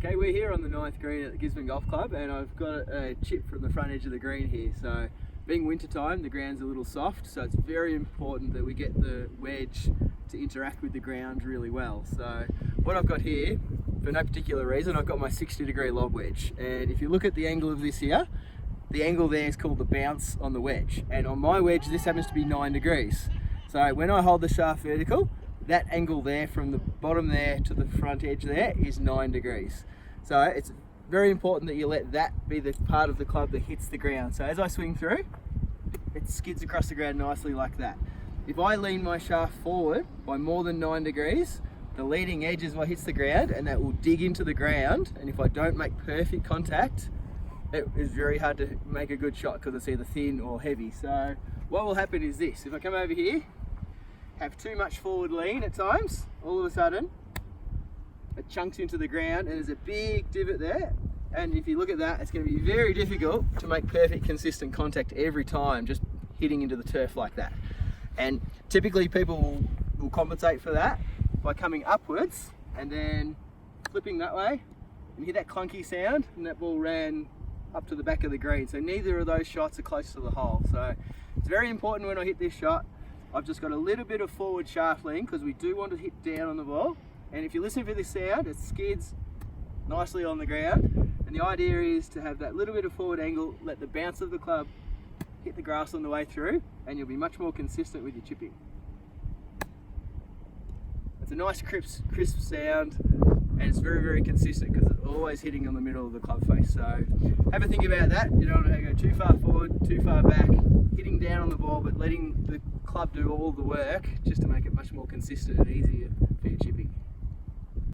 Okay, we're here on the 9th green at the Gisborne Golf Club, and I've got a chip from the front edge of the green here. So being winter time, the ground's a little soft, so it's very important that we get the wedge to interact with the ground really well. So what I've got here, for no particular reason, I've got my 60-degree lob wedge, and if you look at the angle of this here, the angle there is called the bounce on the wedge, and on my wedge this happens to be 9 degrees. So when I hold the shaft vertical, that angle there from the bottom there to the front edge there is 9 degrees. So it's very important that you let that be the part of the club that hits the ground. So as I swing through, it skids across the ground nicely like that. If I lean my shaft forward by more than 9 degrees, the leading edge is what hits the ground, and that will dig into the ground, and if I don't make perfect contact, it is very hard to make a good shot because it's either thin or heavy. So what will happen is this: if I come over here, have too much forward lean at times, all of a sudden it chunks into the ground and there's a big divot there, and if you look at that, it's going to be very difficult to make perfect consistent contact every time just hitting into the turf like that. And typically people will compensate for that by coming upwards and then flipping that way, and hear that clunky sound, and that ball ran up to the back of the green. So neither of those shots are close to the hole. So it's very important when I hit this shot, I've just got a little bit of forward shaft lean because we do want to hit down on the ball. And if you listen for this sound, it skids nicely on the ground. And the idea is to have that little bit of forward angle, let the bounce of the club hit the grass on the way through, and you'll be much more consistent with your chipping. It's a nice crisp sound, and it's very, very consistent because it's always hitting on the middle of the club face. So have a think about that. You don't want to go too far forward, too far back, hitting down on the ball, but letting the club do all the work just to make it much more consistent and easier for your chipping.